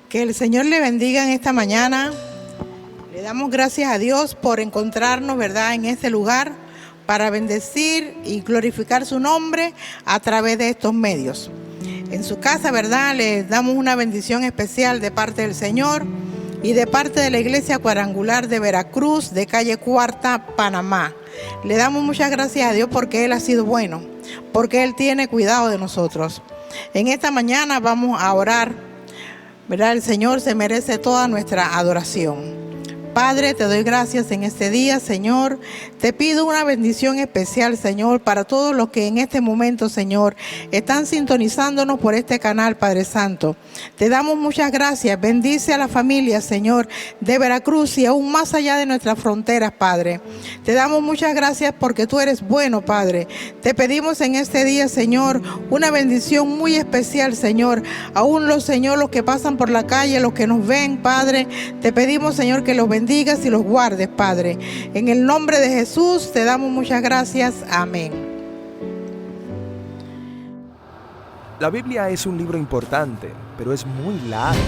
Que el Señor le bendiga en esta mañana. Le damos gracias a Dios por encontrarnos, ¿verdad?, en este lugar para bendecir y glorificar su nombre a través de estos medios. En su casa, ¿verdad?, les damos una bendición especial de parte del Señor y de parte de la Iglesia Cuadrangular de Veracruz, de calle Cuarta, Panamá. Le damos muchas gracias a Dios porque Él ha sido bueno, porque Él tiene cuidado de nosotros. En esta mañana vamos a orar, ¿verdad? El Señor se merece toda nuestra adoración. Padre, te doy gracias en este día, Señor. Te pido una bendición especial, Señor, para todos los que en este momento, Señor, están sintonizándonos por este canal, Padre Santo. Te damos muchas gracias. Bendice a la familia, Señor, de Veracruz y aún más allá de nuestras fronteras, Padre. Te damos muchas gracias porque tú eres bueno, Padre. Te pedimos en este día, Señor, una bendición muy especial, Señor. Aún los, Señor, los que pasan por la calle, los que nos ven, Padre, te pedimos, Señor, que los bendigas y los guardes, Padre. En el nombre de Jesús te damos muchas gracias. Amén. La Biblia es un libro importante, pero es muy largo.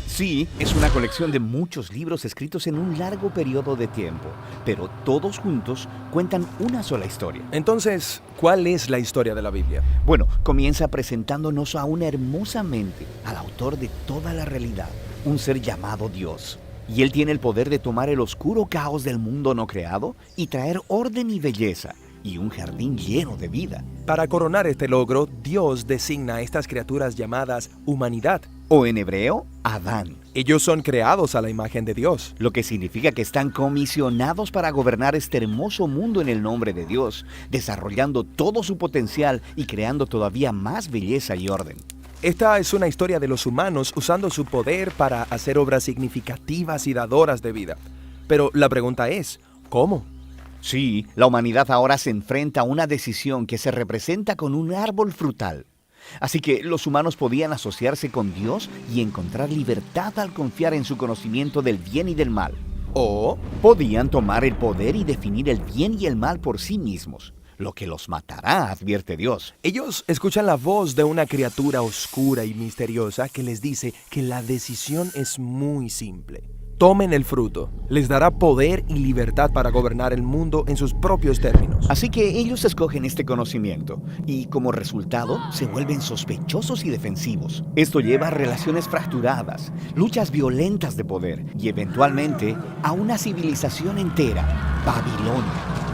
Sí, es una colección de muchos libros escritos en un largo periodo de tiempo, pero todos juntos cuentan una sola historia. Entonces, ¿cuál es la historia de la Biblia? Bueno, comienza presentándonos aún hermosamente al autor de toda la realidad, un ser llamado Dios. Y Él tiene el poder de tomar el oscuro caos del mundo no creado y traer orden y belleza, y un jardín lleno de vida. Para coronar este logro, Dios designa a estas criaturas llamadas humanidad. O en hebreo, Adán. Ellos son creados a la imagen de Dios. Lo que significa que están comisionados para gobernar este hermoso mundo en el nombre de Dios, desarrollando todo su potencial y creando todavía más belleza y orden. Esta es una historia de los humanos usando su poder para hacer obras significativas y dadoras de vida. Pero la pregunta es, ¿cómo? Sí, la humanidad ahora se enfrenta a una decisión que se representa con un árbol frutal. Así que los humanos podían asociarse con Dios y encontrar libertad al confiar en su conocimiento del bien y del mal. O podían tomar el poder y definir el bien y el mal por sí mismos. Lo que los matará, advierte Dios. Ellos escuchan la voz de una criatura oscura y misteriosa que les dice que la decisión es muy simple. Tomen el fruto, les dará poder y libertad para gobernar el mundo en sus propios términos. Así que ellos escogen este conocimiento y como resultado se vuelven sospechosos y defensivos. Esto lleva a relaciones fracturadas, luchas violentas de poder y eventualmente a una civilización entera, Babilonia,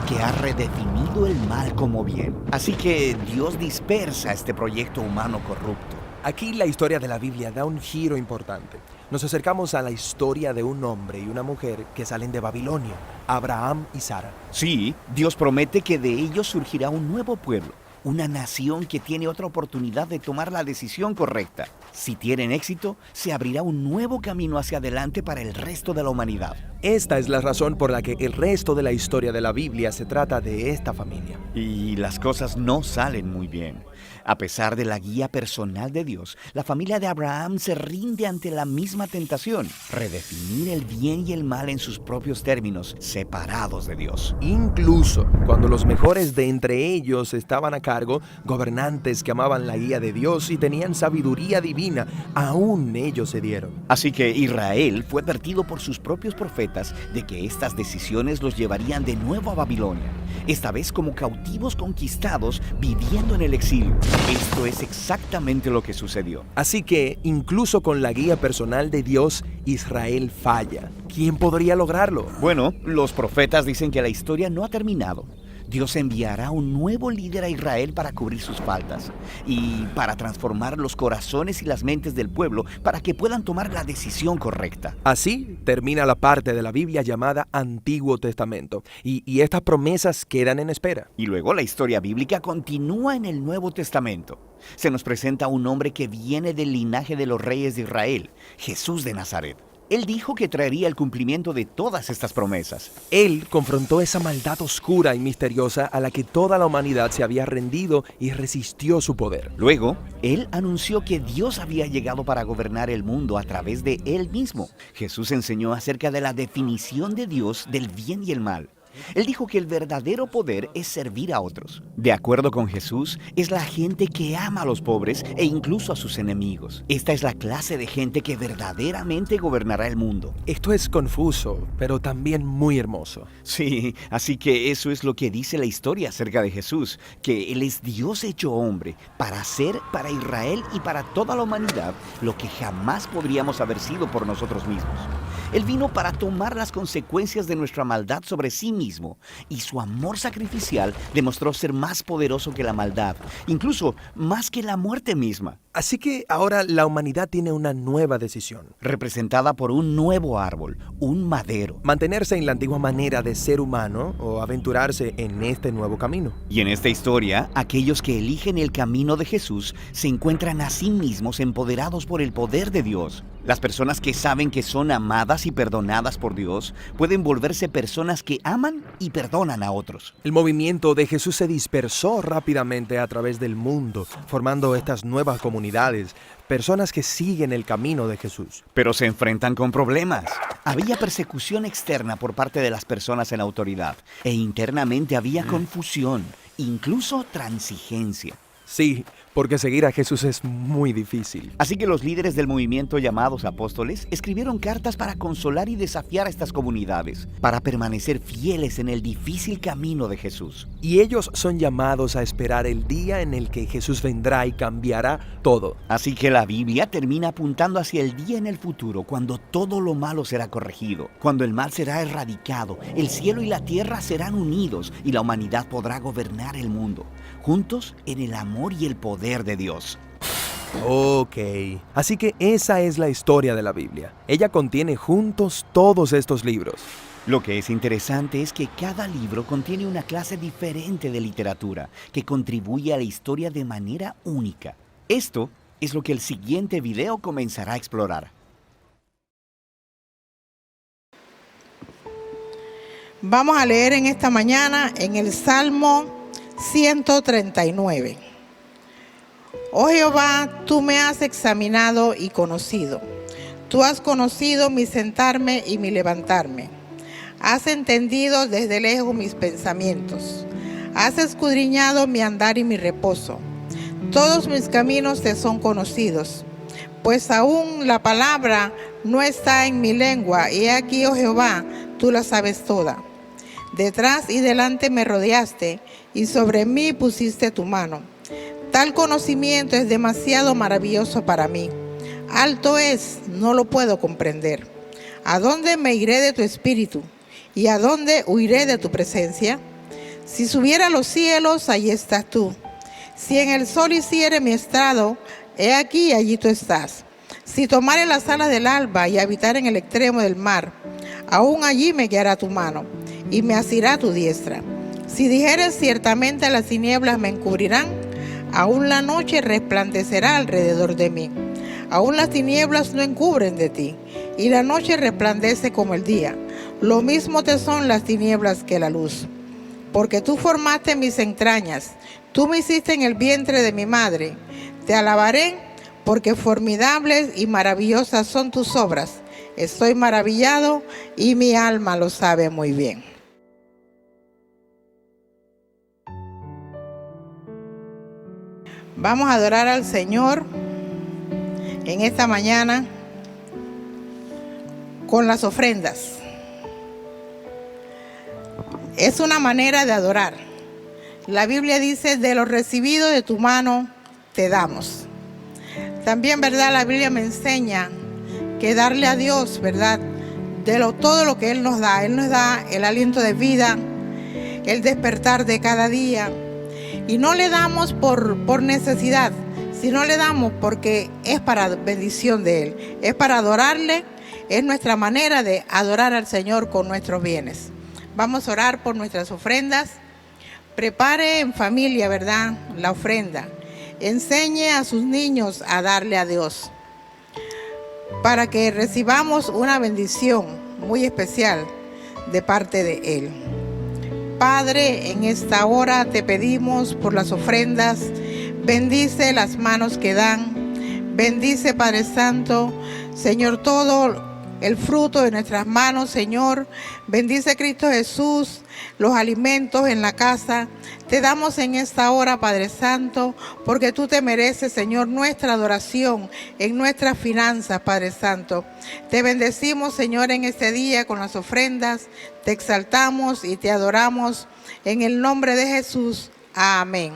que ha redefinido el mal como bien. Así que Dios dispersa este proyecto humano corrupto. Aquí la historia de la Biblia da un giro importante. Nos acercamos a la historia de un hombre y una mujer que salen de Babilonia, Abraham y Sara. Sí, Dios promete que de ellos surgirá un nuevo pueblo, una nación que tiene otra oportunidad de tomar la decisión correcta. Si tienen éxito, se abrirá un nuevo camino hacia adelante para el resto de la humanidad. Esta es la razón por la que el resto de la historia de la Biblia se trata de esta familia. Y las cosas no salen muy bien. A pesar de la guía personal de Dios, la familia de Abraham se rinde ante la misma tentación, redefinir el bien y el mal en sus propios términos, separados de Dios. Incluso cuando los mejores de entre ellos estaban a cargo, gobernantes que amaban la guía de Dios y tenían sabiduría divina, aún ellos cedieron. Así que Israel fue advertido por sus propios profetas de que estas decisiones los llevarían de nuevo a Babilonia, esta vez como cautivos conquistados viviendo en el exilio. Esto es exactamente lo que sucedió. Así que, incluso con la guía personal de Dios, Israel falla. ¿Quién podría lograrlo? Bueno, los profetas dicen que la historia no ha terminado. Dios enviará un nuevo líder a Israel para cubrir sus faltas y para transformar los corazones y las mentes del pueblo para que puedan tomar la decisión correcta. Así termina la parte de la Biblia llamada Antiguo Testamento y estas promesas quedan en espera. Y luego la historia bíblica continúa en el Nuevo Testamento. Se nos presenta un hombre que viene del linaje de los reyes de Israel, Jesús de Nazaret. Él dijo que traería el cumplimiento de todas estas promesas. Él confrontó esa maldad oscura y misteriosa a la que toda la humanidad se había rendido y resistió su poder. Luego, Él anunció que Dios había llegado para gobernar el mundo a través de Él mismo. Jesús enseñó acerca de la definición de Dios del bien y el mal. Él dijo que el verdadero poder es servir a otros. De acuerdo con Jesús, es la gente que ama a los pobres e incluso a sus enemigos. Esta es la clase de gente que verdaderamente gobernará el mundo. Esto es confuso, pero también muy hermoso. Sí, así que eso es lo que dice la historia acerca de Jesús, que Él es Dios hecho hombre para hacer para Israel y para toda la humanidad lo que jamás podríamos haber sido por nosotros mismos. Él vino para tomar las consecuencias de nuestra maldad sobre sí mismo, y su amor sacrificial demostró ser más poderoso que la maldad, incluso más que la muerte misma. Así que ahora la humanidad tiene una nueva decisión. Representada por un nuevo árbol, un madero. Mantenerse en la antigua manera de ser humano o aventurarse en este nuevo camino. Y en esta historia, aquellos que eligen el camino de Jesús se encuentran a sí mismos empoderados por el poder de Dios. Las personas que saben que son amadas y perdonadas por Dios pueden volverse personas que aman y perdonan a otros. El movimiento de Jesús se dispersó rápidamente a través del mundo, formando estas nuevas comunidades, personas que siguen el camino de Jesús. Pero se enfrentan con problemas. Había persecución externa por parte de las personas en autoridad, e internamente había confusión, incluso transigencia. Sí, porque seguir a Jesús es muy difícil. Así que los líderes del movimiento llamados apóstoles escribieron cartas para consolar y desafiar a estas comunidades, para permanecer fieles en el difícil camino de Jesús. Y ellos son llamados a esperar el día en el que Jesús vendrá y cambiará todo. Así que la Biblia termina apuntando hacia el día en el futuro cuando todo lo malo será corregido, cuando el mal será erradicado, el cielo y la tierra serán unidos y la humanidad podrá gobernar el mundo, juntos en el amor y el poder de Dios. Ok, así que esa es la historia de la Biblia. Ella contiene juntos todos estos libros. Lo que es interesante es que cada libro contiene una clase diferente de literatura que contribuye a la historia de manera única. Esto es lo que el siguiente video comenzará a explorar. Vamos a leer en esta mañana en el Salmo 139. Oh Jehová, tú me has examinado y conocido. Tú has conocido mi sentarme y mi levantarme. Has entendido desde lejos mis pensamientos. Has escudriñado mi andar y mi reposo. Todos mis caminos te son conocidos, pues aún la palabra no está en mi lengua, y aquí, oh Jehová, tú la sabes toda. Detrás y delante me rodeaste, y sobre mí pusiste tu mano. Tal conocimiento es demasiado maravilloso para mí. Alto es, no lo puedo comprender. ¿A dónde me iré de tu espíritu? ¿Y a dónde huiré de tu presencia? Si subiera a los cielos, allí estás tú. Si en el sol hiciere mi estrado, he aquí, allí tú estás. Si tomare las alas del alba y habitar en el extremo del mar, aún allí me guiará tu mano y me asirá tu diestra. Si dijeres ciertamente las tinieblas me encubrirán, aún la noche resplandecerá alrededor de mí. Aún las tinieblas no encubren de ti, y la noche resplandece como el día. Lo mismo te son las tinieblas que la luz. Porque tú formaste mis entrañas, tú me hiciste en el vientre de mi madre. Te alabaré, porque formidables y maravillosas son tus obras. Estoy maravillado y mi alma lo sabe muy bien. Vamos a adorar al Señor en esta mañana con las ofrendas. Es una manera de adorar. La Biblia dice, de lo recibido de tu mano te damos. También, ¿verdad? La Biblia me enseña que darle a Dios, ¿verdad? Todo lo que Él nos da el aliento de vida, el despertar de cada día. Y no le damos por necesidad, sino le damos porque es para bendición de Él. Es para adorarle, es nuestra manera de adorar al Señor con nuestros bienes. Vamos a orar por nuestras ofrendas. Prepare en familia, ¿verdad?, la ofrenda. Enseñe a sus niños a darle a Dios, para que recibamos una bendición muy especial de parte de Él. Padre, en esta hora te pedimos por las ofrendas. Bendice las manos que dan. Bendice, Padre Santo, Señor, todo el fruto de nuestras manos, Señor. Bendice, Cristo Jesús, los alimentos en la casa. Te damos en esta hora, Padre Santo, porque tú te mereces, Señor, nuestra adoración en nuestras finanzas, Padre Santo. Te bendecimos, Señor, en este día con las ofrendas. Te exaltamos y te adoramos en el nombre de Jesús. Amén.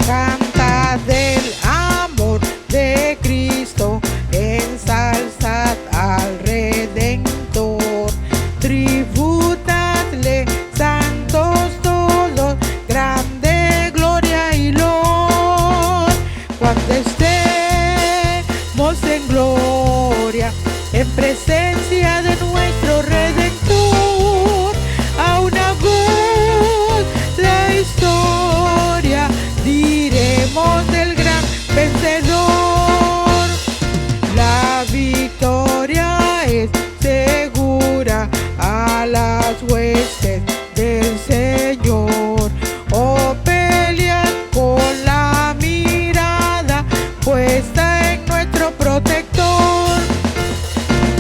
Canta del amor de Cristo, ensalzad al Redentor, tributadle santos todos, grande gloria y loor. Cuando estemos en gloria, en presencia de nuestro Redentor, a una voz la historia diremos del gran vencedor. La victoria es segura a las huestes del Señor. Oh, pelead con la mirada puesta en nuestro protector.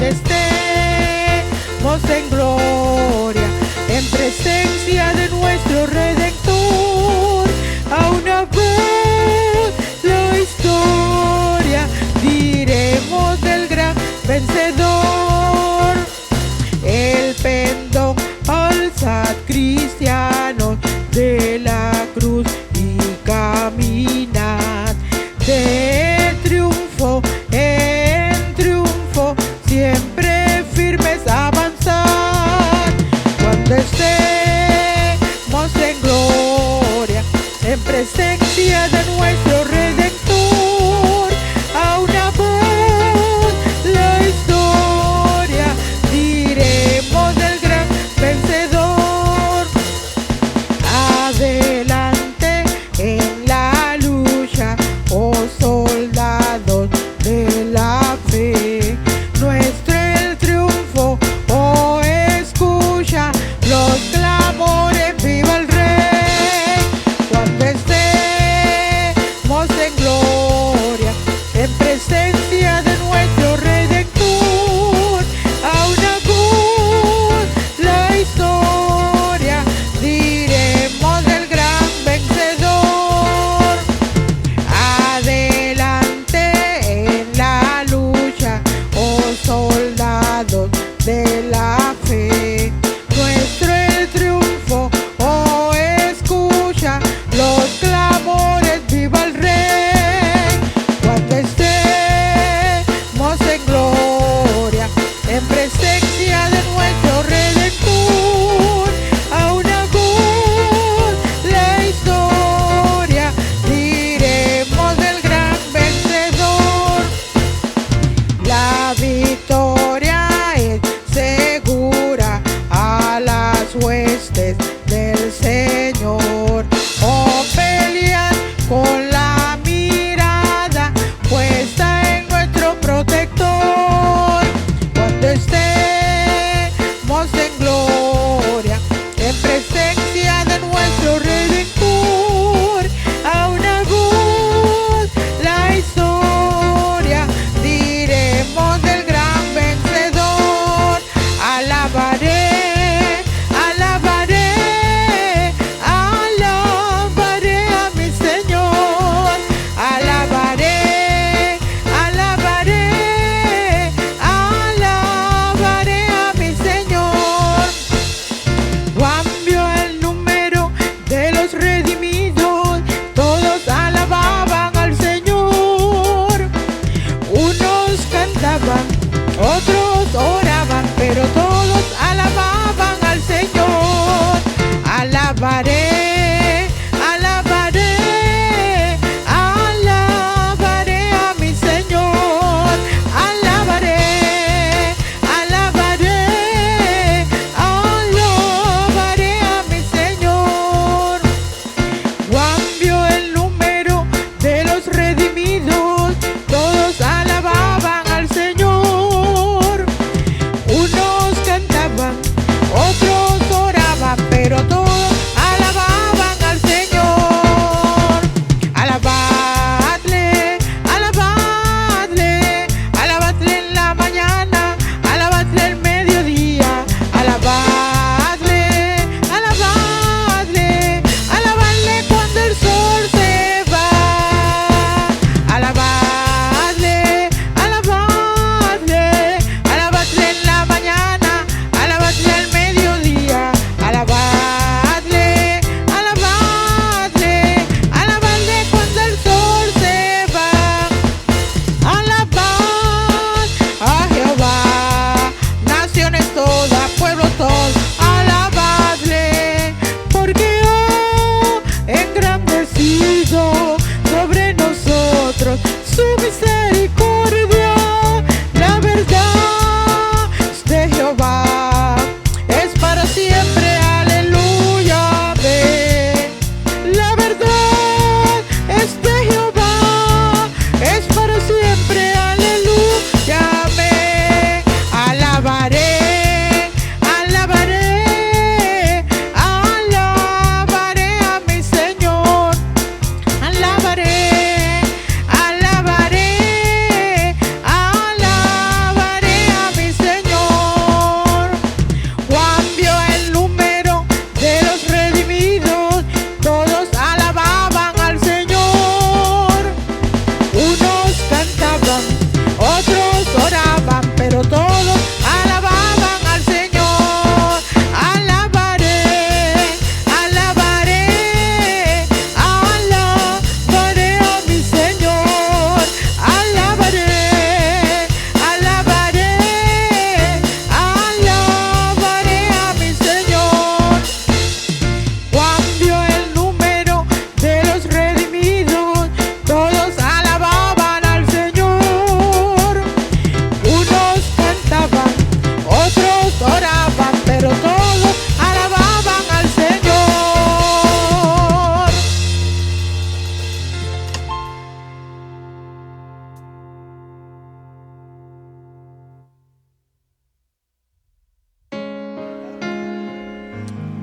Estemos en gloria, en presencia de nuestro Redentor, a una voz la historia diremos del gran vencedor. El pendón alzad, cristianos de la cruz, y caminad de triunfo en triunfo, siempre firmes avanzad. Cuando estemos en gloria, en presencia de nuestro Redentor, a una voz la historia diremos del gran vencedor. Adelante en la lucha, oh soldados de la fe, nuestro el triunfo, oh escucha los clamores, viva el Rey. Cuando estemos en gloria, en presencia de nuestro Redentor, a una voz la historia diremos del gran vencedor. Adelante en la lucha, oh soldados de la fe, nuestro el triunfo, oh escucha los clamores, viva el Rey. Cuando estemos en gloria, en presencia de nuestro Redentor, a una voz la historia diremos del gran vencedor. La victoria es segura a las huestes del Señor. Oh, pelead con la mirada puesta en nuestro protector. Cuando estemos en gloria, en presencia de nuestro Redentor, a una voz la historia diremos del gran vencedor. Alabaré, alabaré, alabaré a mi Señor. Alabaré, alabaré, alabaré a mi Señor. Cambió el número de los redimidos, todos alababan al Señor. Unos cantaban, otros oraban, pero todos alababan al Señor. Alabaré, alabaré, alabaré a mi Señor. Alabaré, alabaré, alabaré a mi Señor. Cambió el número de los redimidos, todos alababan al Señor.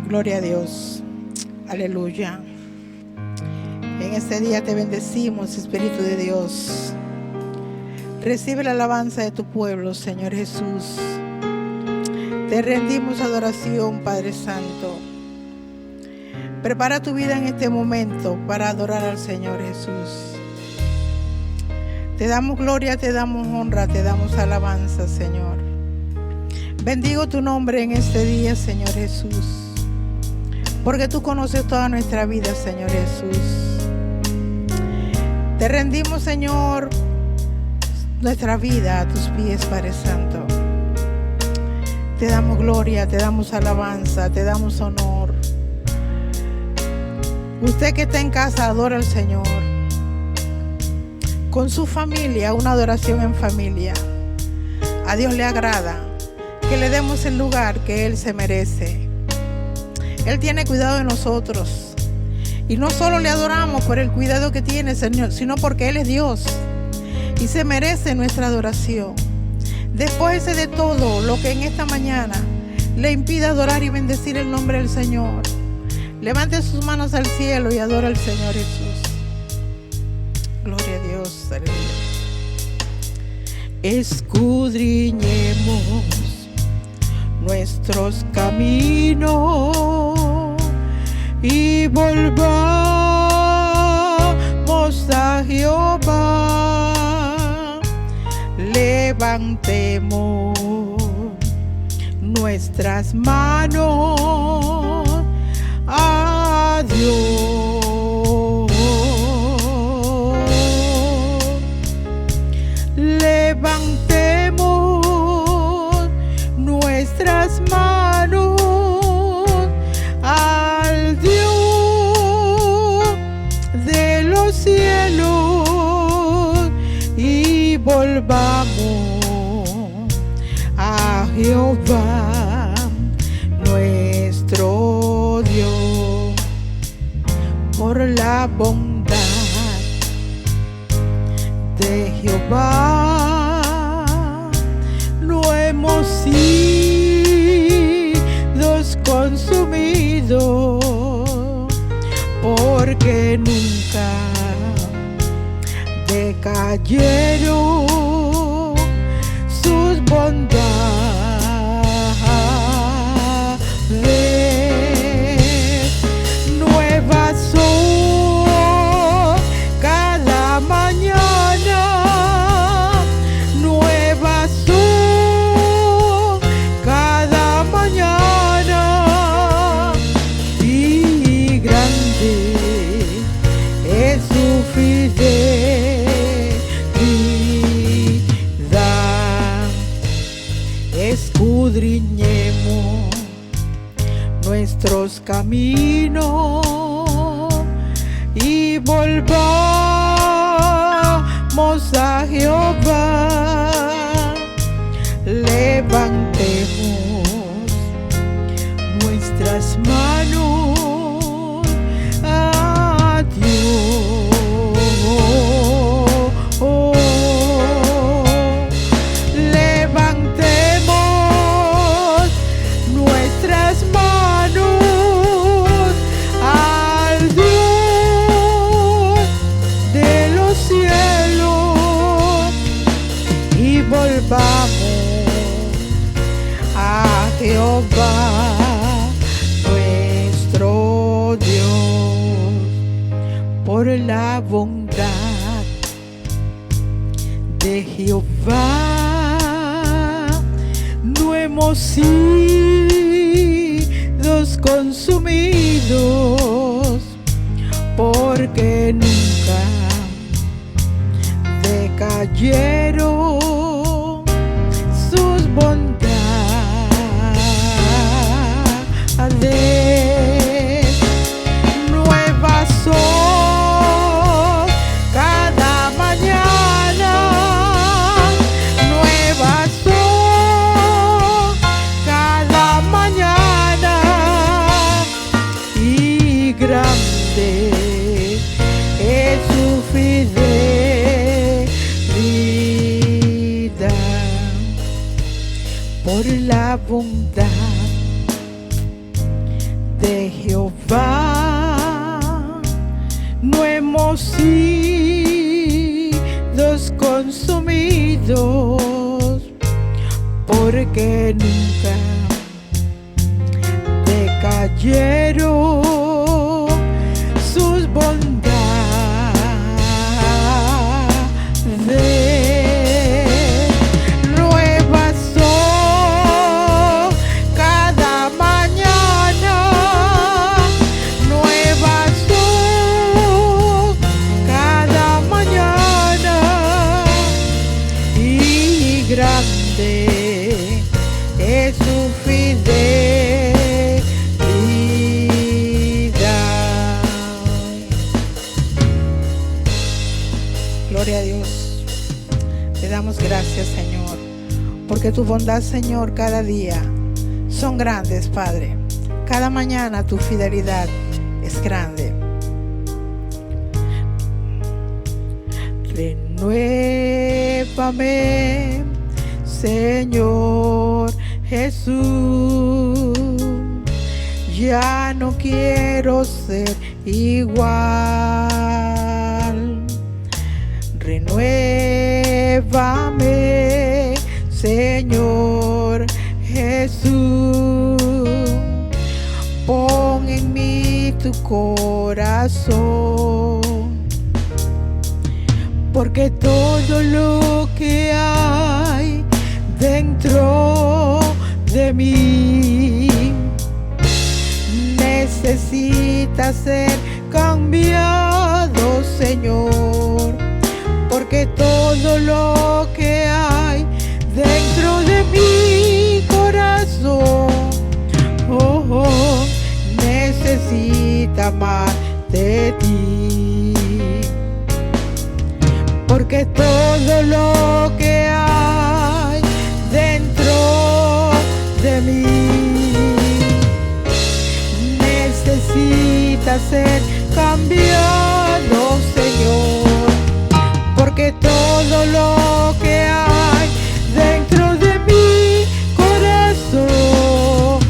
Gloria a Dios. Aleluya. En este día te bendecimos, Espíritu de Dios. Recibe la alabanza de tu pueblo, Señor Jesús. Te rendimos adoración, Padre Santo. Prepara tu vida en este momento para adorar al Señor Jesús. Te damos gloria, te damos honra, te damos alabanza, Señor. Bendigo tu nombre en este día, Señor Jesús, porque tú conoces toda nuestra vida, Señor Jesús. Te rendimos, Señor, nuestra vida a tus pies, Padre Santo. Te damos gloria, te damos alabanza, te damos honor. Usted que está en casa, adora al Señor. Con su familia, una adoración en familia. A Dios le agrada que le demos el lugar que Él se merece. Él tiene cuidado de nosotros. Y no solo le adoramos por el cuidado que tiene, Señor, sino porque Él es Dios y se merece nuestra adoración. Despójese de todo lo que en esta mañana le impide adorar y bendecir el nombre del Señor. Levante sus manos al cielo y adora al Señor Jesús. Gloria a Dios, aleluya. Escudriñemos nuestros caminos y volvamos a Jehová. Levantemos nuestras manos a Dios. Levantemos nuestras manos al Dios de los cielos y volvamos a Jehová nuestro Dios. Por la bondad de Jehová no hemos sido consumidos, porque nunca decayeron sus bondades. Nuevas son cada mañana, nuevas son cada mañana, y grande es su fidelidad. Escudriñemos nuestros caminos y volvamos a Jehová. Levantemos nuestras manos a Dios. Levantemos nuestras manos al Dios de los cielos y volvamos a Jehová nuestro Dios. Por la bondad de Jehová no hemos sido consumidos, porque nunca decayeron sus bondades. Nuevas son cada mañana, nuevas son cada mañana, y grande es su fidelidad. Por la bondad de Jehová no hemos sido consumidos, porque nunca decayeron sus bondades. Nuevas son cada mañana, nuevas son cada mañana, y grande es su fidelidad. Gloria a Dios. Te damos gracias, Señor, porque tu bondad, Señor, cada día son grandes, Padre. Cada mañana tu fidelidad es grande. Renuévame, Señor Jesús. Ya no quiero ser igual. Renuévame, Señor Jesús. Pon en mí tu corazón, porque todo lo que hay dentro de mí necesita ser cambiado, Señor, porque todo lo que hay dentro de mi corazón, necesita más de ti, porque todo lo que hay dentro de mí necesita ser cambiado, Señor, porque todo lo que hay dentro de mi corazón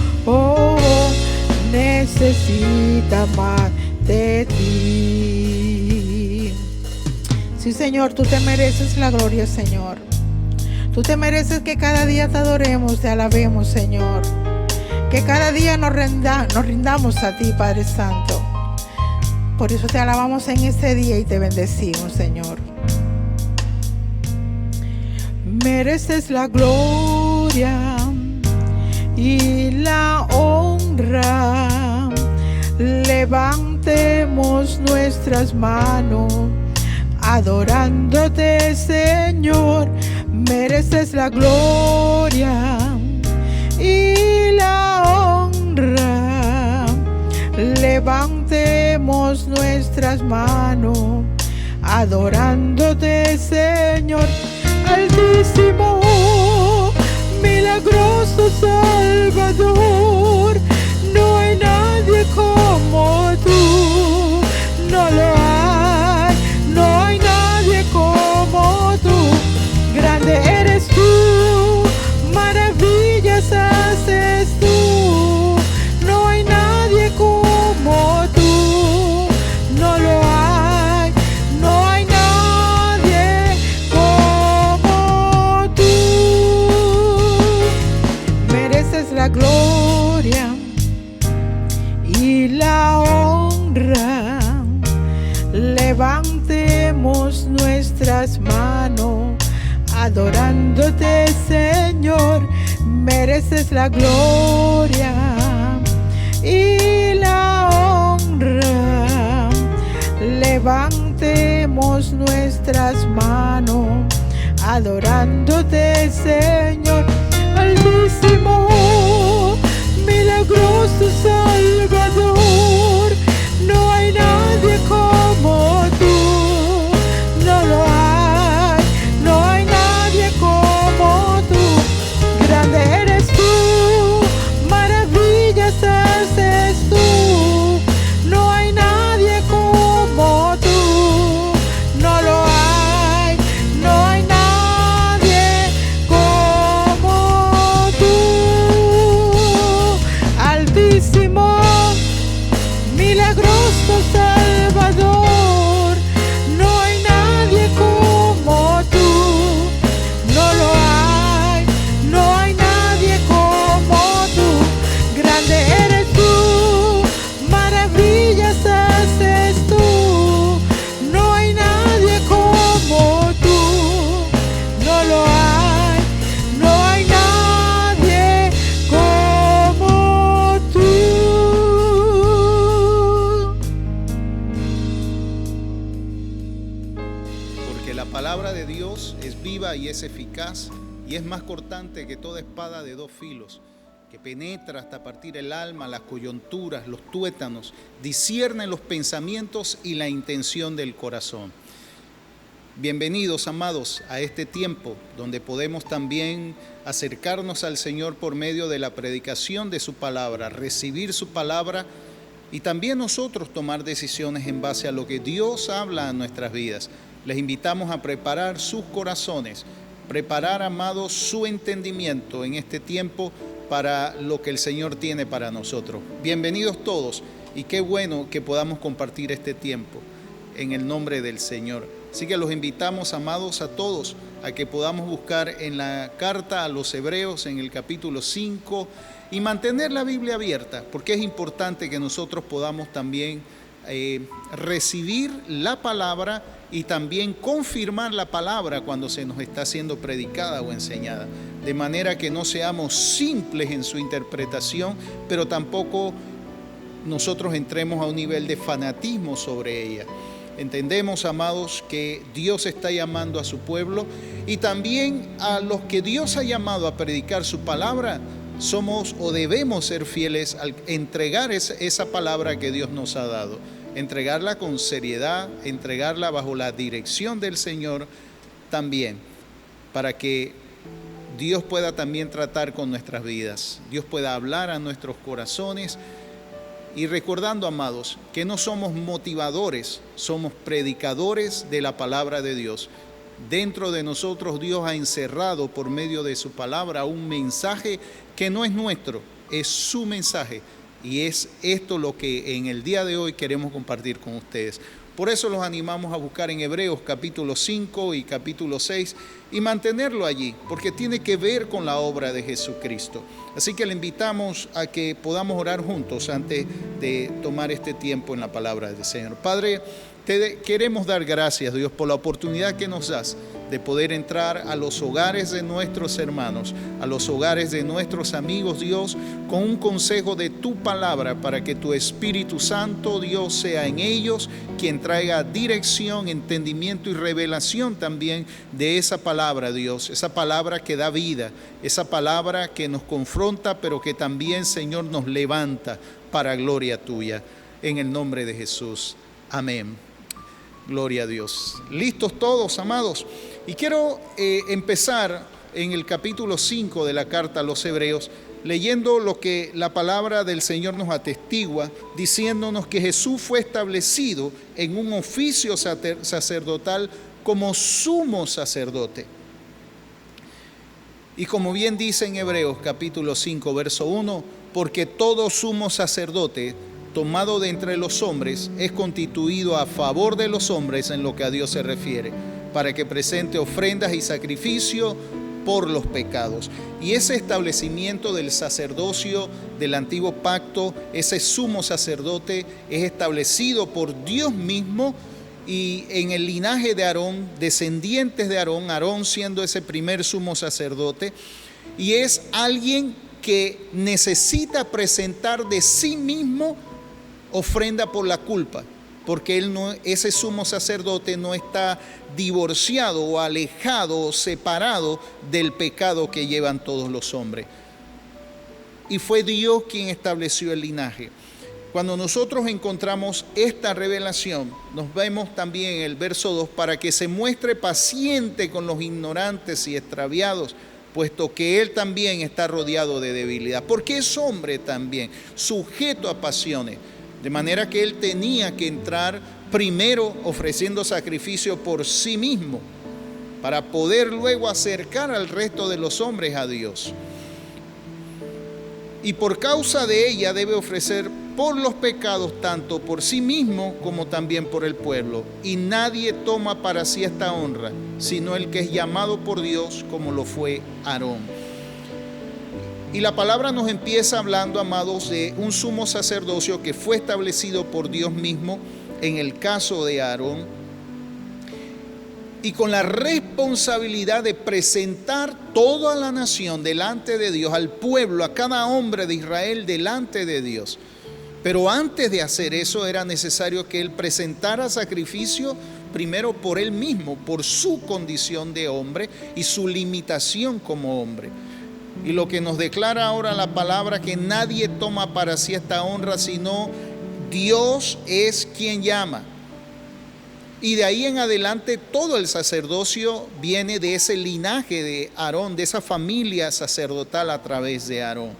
necesita más de ti. Sí, Señor, tú te mereces la gloria, Señor. Tú te mereces que cada día te adoremos, te alabemos, Señor. Que cada día nos rindamos a ti, Padre Santo. Por eso te alabamos en este día y te bendecimos, Señor. Mereces la gloria y la honra. Levantemos nuestras manos adorándote, Señor. Mereces la gloria y la honra. Levantemos nuestras manos adorándote, Señor. Altísimo, milagroso Salvador, no hay nadie como tú, no lo hay, no hay nadie como tú. Grande eres tú, maravillas haces tú, no hay nadie como tú, no lo hay, no hay nadie como tú. Mereces la gloria y la honra. Levantemos nuestras manos adorándote, Señor. Mereces la gloria y la honra. Levantemos nuestras manos adorándote, Señor. Altísimo, milagroso Salvador, no hay nadie como tú, no lo hay, no hay nadie como tú. Grande eres tú, maravillas haces tú, no hay nadie como tú, no lo hay, no hay nadie como viva y es eficaz y es más cortante que toda espada de dos filos, que penetra hasta partir el alma, las coyunturas, los tuétanos, discierne los pensamientos y la intención del corazón. Bienvenidos, amados, a este tiempo donde podemos también acercarnos al Señor por medio de la predicación de su palabra, recibir su palabra y también nosotros tomar decisiones en base a lo que Dios habla en nuestras vidas. Les invitamos a preparar sus corazones, preparar, amados, su entendimiento en este tiempo para lo que el Señor tiene para nosotros. Bienvenidos todos y qué bueno que podamos compartir este tiempo en el nombre del Señor. Así que los invitamos, amados, a todos a que podamos buscar en la carta a los Hebreos en el capítulo 5 y mantener la Biblia abierta, porque es importante que nosotros podamos también recibir la palabra y también confirmar la palabra cuando se nos está siendo predicada o enseñada, de manera que no seamos simples en su interpretación, pero tampoco nosotros entremos a un nivel de fanatismo sobre ella. Entendemos, amados, que Dios está llamando a su pueblo y también a los que Dios ha llamado a predicar su palabra. Somos o debemos ser fieles al entregar esa palabra que Dios nos ha dado, entregarla con seriedad, entregarla bajo la dirección del Señor también, para que Dios pueda también tratar con nuestras vidas, Dios pueda hablar a nuestros corazones. Y recordando, amados, que no somos motivadores, somos predicadores de la palabra de Dios. Dentro de nosotros Dios ha encerrado por medio de su palabra un mensaje que no es nuestro, es su mensaje. Y es esto lo que en el día de hoy queremos compartir con ustedes. Por eso los animamos a buscar en Hebreos capítulo 5 y capítulo 6 y mantenerlo allí, porque tiene que ver con la obra de Jesucristo. Así que le invitamos a que podamos orar juntos antes de tomar este tiempo en la palabra del Señor. Padre, te queremos dar gracias, Dios, por la oportunidad que nos das de poder entrar a los hogares de nuestros hermanos, a los hogares de nuestros amigos, Dios, con un consejo de tu palabra para que tu Espíritu Santo, Dios, sea en ellos quien traiga dirección, entendimiento y revelación también de esa palabra, Dios, esa palabra que da vida, esa palabra que nos confronta, pero que también, Señor, nos levanta para gloria tuya. En el nombre de Jesús. Amén. Gloria a Dios. ¿Listos todos, amados? Y quiero empezar en el capítulo 5 de la carta a los Hebreos, leyendo lo que la palabra del Señor nos atestigua, diciéndonos que Jesús fue establecido en un oficio sacerdotal como sumo sacerdote. Y como bien dice en Hebreos capítulo 5, verso 1, porque todo sumo sacerdote tomado de entre los hombres es constituido a favor de los hombres en lo que a Dios se refiere, para que presente ofrendas y sacrificio por los pecados. Y ese establecimiento del sacerdocio del antiguo pacto, ese sumo sacerdote, es establecido por Dios mismo y en el linaje de Aarón, descendientes de Aarón, Aarón siendo ese primer sumo sacerdote, y es alguien que necesita presentar de sí mismo ofrenda por la culpa, porque ese sumo sacerdote no está divorciado o alejado o separado del pecado que llevan todos los hombres. Y fue Dios quien estableció el linaje. Cuando nosotros encontramos esta revelación, nos vemos también en el verso 2, para que se muestre paciente con los ignorantes y extraviados, puesto que Él también está rodeado de debilidad, porque es hombre también, sujeto a pasiones. De manera que Él tenía que entrar primero ofreciendo sacrificio por sí mismo, para poder luego acercar al resto de los hombres a Dios. Y por causa de ella debe ofrecer por los pecados tanto por sí mismo como también por el pueblo. Y nadie toma para sí esta honra, sino el que es llamado por Dios, como lo fue Aarón. Y la palabra nos empieza hablando, amados, de un sumo sacerdocio que fue establecido por Dios mismo en el caso de Aarón, y con la responsabilidad de presentar toda la nación delante de Dios, al pueblo, a cada hombre de Israel delante de Dios. Pero antes de hacer eso era necesario que él presentara sacrificio primero por él mismo, por su condición de hombre y su limitación como hombre. Y lo que nos declara ahora la palabra, que nadie toma para sí esta honra, sino Dios es quien llama. Y de ahí en adelante todo el sacerdocio viene de ese linaje de Aarón, de esa familia sacerdotal a través de Aarón.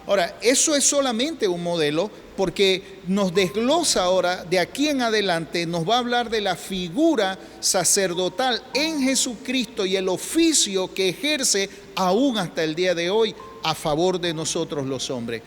Ahora, eso es solamente un modelo, porque nos desglosa ahora, de aquí en adelante, nos va a hablar de la figura sacerdotal en Jesucristo y el oficio que ejerce aún hasta el día de hoy a favor de nosotros los hombres.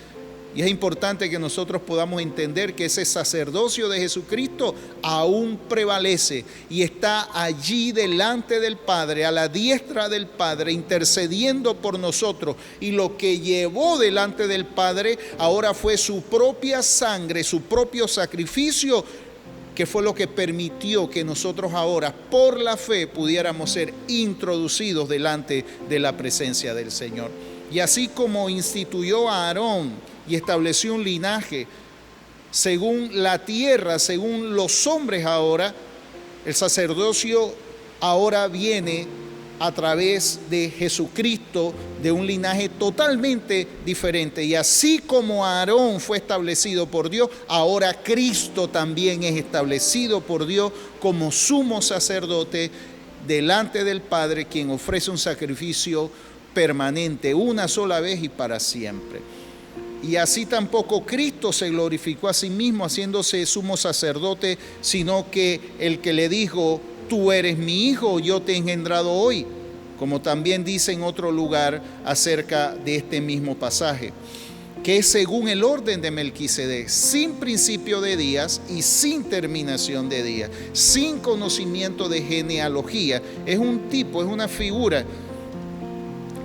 Y es importante que nosotros podamos entender que ese sacerdocio de Jesucristo aún prevalece y está allí delante del Padre, a la diestra del Padre, intercediendo por nosotros. Y lo que llevó delante del Padre ahora fue su propia sangre, su propio sacrificio, que fue lo que permitió que nosotros ahora, por la fe, pudiéramos ser introducidos delante de la presencia del Señor. Y así como instituyó a Aarón y estableció un linaje según la tierra, según los hombres ahora, el sacerdocio ahora viene a través de Jesucristo, de un linaje totalmente diferente. Y así como Aarón fue establecido por Dios, ahora Cristo también es establecido por Dios como sumo sacerdote delante del Padre, quien ofrece un sacrificio permanente, una sola vez y para siempre. Y así tampoco Cristo se glorificó a sí mismo haciéndose sumo sacerdote, sino que el que le dijo: tú eres mi hijo, yo te he engendrado hoy, como también dice en otro lugar acerca de este mismo pasaje, que es según el orden de Melquisedec, sin principio de días y sin terminación de días, sin conocimiento de genealogía. Es un tipo, es una figura.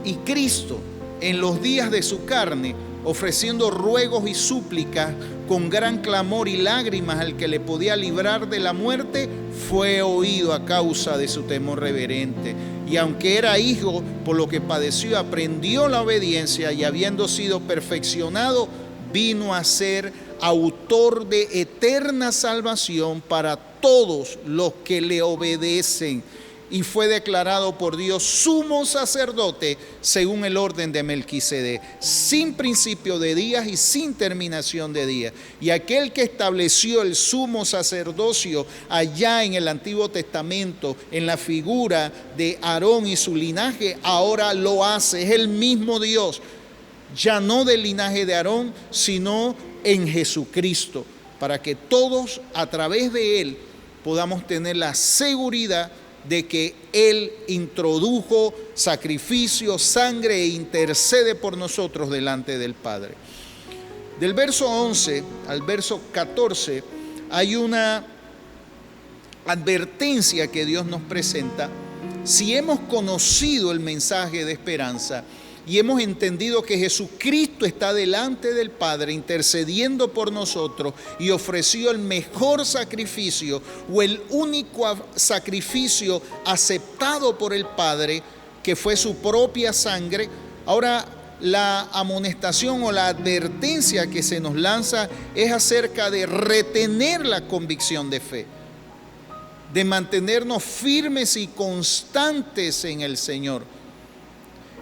Y Cristo, en los días de su carne, ofreciendo ruegos y súplicas con gran clamor y lágrimas al que le podía librar de la muerte, fue oído a causa de su temor reverente. Y aunque era hijo, por lo que padeció, aprendió la obediencia, y habiendo sido perfeccionado, vino a ser autor de eterna salvación para todos los que le obedecen. Y fue declarado por Dios sumo sacerdote según el orden de Melquisedec, sin principio de días y sin terminación de días. Y aquel que estableció el sumo sacerdocio allá en el Antiguo Testamento, en la figura de Aarón y su linaje, ahora lo hace. Es el mismo Dios, ya no del linaje de Aarón, sino en Jesucristo, para que todos a través de él podamos tener la seguridad de que Él introdujo sacrificio, sangre e intercede por nosotros delante del Padre. Del verso 11 al verso 14 hay una advertencia que Dios nos presenta. Si hemos conocido el mensaje de esperanza y hemos entendido que Jesucristo está delante del Padre intercediendo por nosotros y ofreció el mejor sacrificio o el único sacrificio aceptado por el Padre, que fue su propia sangre, ahora la amonestación o la advertencia que se nos lanza es acerca de retener la convicción de fe, de mantenernos firmes y constantes en el Señor.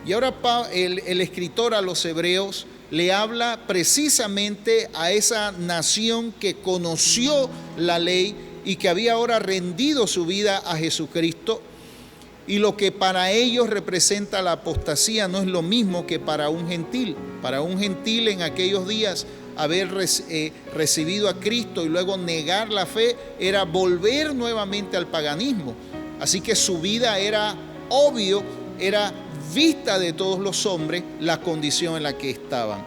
Y ahora el escritor a los hebreos le habla precisamente a esa nación que conoció la ley y que había ahora rendido su vida a Jesucristo. Y lo que para ellos representa la apostasía no es lo mismo que para un gentil. Para un gentil en aquellos días haber recibido a Cristo y luego negar la fe era volver nuevamente al paganismo. Así que su vida era obvio, era vista de todos los hombres la condición en la que estaban.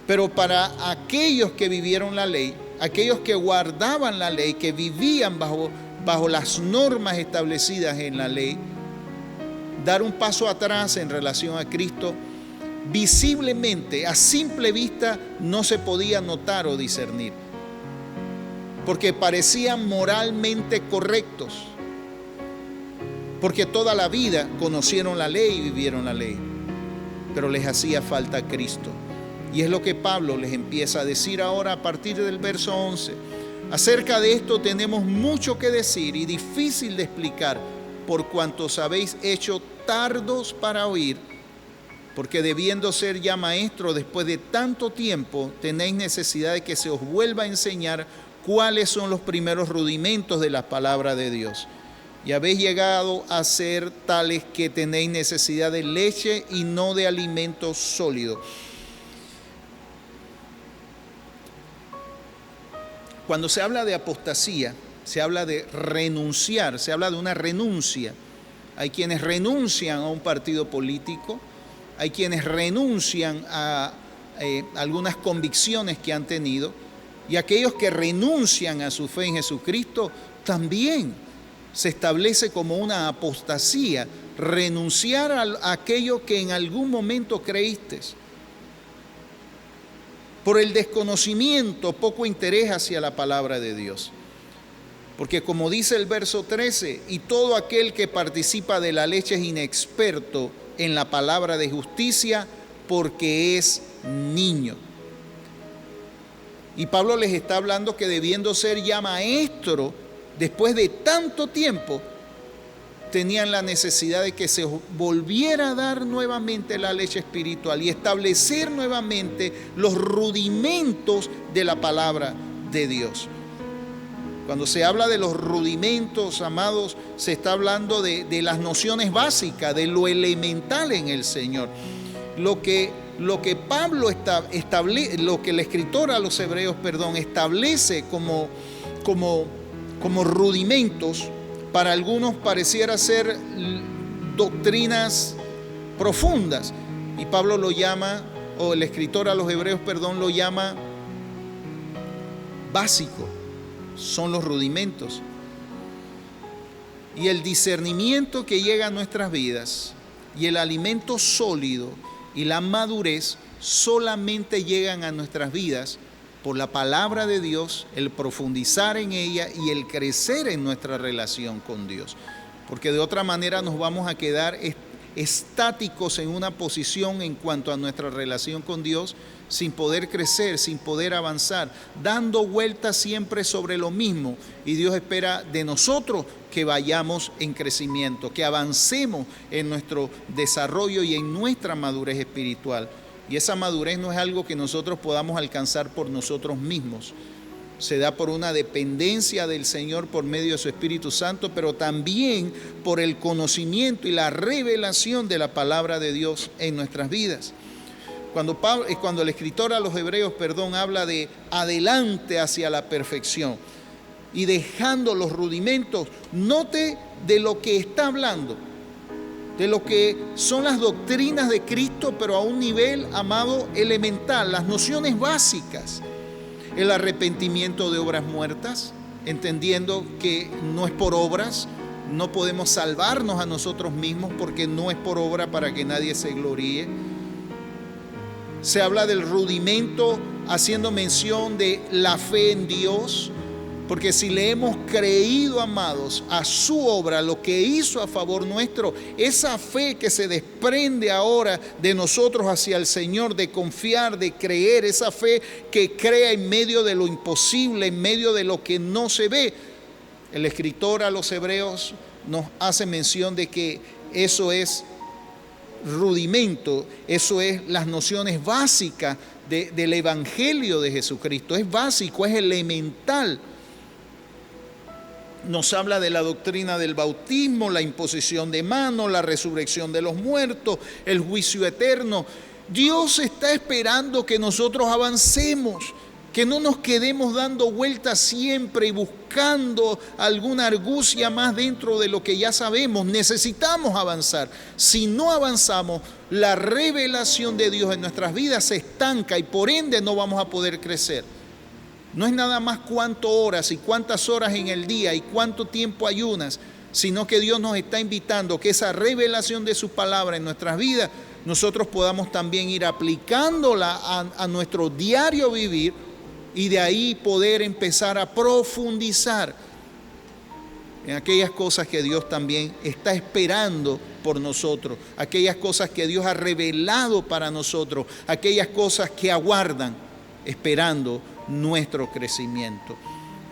Pero para aquellos que vivieron la ley, aquellos que guardaban la ley, que vivían bajo las normas establecidas en la ley, dar un paso atrás en relación a Cristo, visiblemente, a simple vista, no se podía notar o discernir, porque parecían moralmente correctos, porque toda la vida conocieron la ley y vivieron la ley, pero les hacía falta Cristo. Y es lo que Pablo les empieza a decir ahora a partir del verso 11. Acerca de esto tenemos mucho que decir y difícil de explicar, por cuanto os habéis hecho tardos para oír, porque debiendo ser ya maestros después de tanto tiempo, tenéis necesidad de que se os vuelva a enseñar cuáles son los primeros rudimentos de la palabra de Dios. Y habéis llegado a ser tales que tenéis necesidad de leche y no de alimento sólido. Cuando se habla de apostasía, se habla de renunciar, se habla de una renuncia. Hay quienes renuncian a un partido político, hay quienes renuncian a algunas convicciones que han tenido, y aquellos que renuncian a su fe en Jesucristo también se establece como una apostasía, renunciar a aquello que en algún momento creíste. Por el desconocimiento, poco interés hacia la palabra de Dios. Porque como dice el verso 13, y todo aquel que participa de la leche es inexperto en la palabra de justicia porque es niño. Y Pablo les está hablando que debiendo ser ya maestro, después de tanto tiempo, tenían la necesidad de que se volviera a dar nuevamente la leche espiritual y establecer nuevamente los rudimentos de la palabra de Dios. Cuando se habla de los rudimentos, amados, se está hablando de las nociones básicas, de lo elemental en el Señor. Lo que Pablo establece, lo que el escritor a los hebreos, establece como rudimentos, para algunos pareciera ser doctrinas profundas. Y Pablo lo llama, o el escritor a los hebreos, lo llama básico. Son los rudimentos. Y el discernimiento que llega a nuestras vidas y el alimento sólido y la madurez solamente llegan a nuestras vidas por la palabra de Dios, el profundizar en ella y el crecer en nuestra relación con Dios. Porque de otra manera nos vamos a quedar estáticos en una posición en cuanto a nuestra relación con Dios, sin poder crecer, sin poder avanzar, dando vueltas siempre sobre lo mismo. Y Dios espera de nosotros que vayamos en crecimiento, que avancemos en nuestro desarrollo y en nuestra madurez espiritual. Y esa madurez no es algo que nosotros podamos alcanzar por nosotros mismos. Se da por una dependencia del Señor por medio de su Espíritu Santo, pero también por el conocimiento y la revelación de la palabra de Dios en nuestras vidas. Cuando el escritor a los hebreos, habla de adelante hacia la perfección y dejando los rudimentos, note de lo que está hablando, de lo que son las doctrinas de Cristo, pero a un nivel, amado, elemental, las nociones básicas. El arrepentimiento de obras muertas, entendiendo que no es por obras, no podemos salvarnos a nosotros mismos porque no es por obra para que nadie se gloríe. Se habla del rudimento haciendo mención de la fe en Dios, porque si le hemos creído, amados, a su obra, lo que hizo a favor nuestro, esa fe que se desprende ahora de nosotros hacia el Señor, de confiar, de creer, esa fe que crea en medio de lo imposible, en medio de lo que no se ve. El escritor a los hebreos nos hace mención de que eso es rudimento, eso es las nociones básicas del Evangelio de Jesucristo. Es básico, es elemental. Nos habla de la doctrina del bautismo, la imposición de manos, la resurrección de los muertos, el juicio eterno. Dios está esperando que nosotros avancemos, que no nos quedemos dando vueltas siempre y buscando alguna argucia más dentro de lo que ya sabemos. Necesitamos avanzar. Si no avanzamos, la revelación de Dios en nuestras vidas se estanca y por ende no vamos a poder crecer. No es nada más cuántas horas y cuántas horas en el día y cuánto tiempo ayunas, sino que Dios nos está invitando que esa revelación de su palabra en nuestras vidas, nosotros podamos también ir aplicándola a nuestro diario vivir y de ahí poder empezar a profundizar en aquellas cosas que Dios también está esperando por nosotros, aquellas cosas que Dios ha revelado para nosotros, aquellas cosas que aguardan, esperando nuestro crecimiento.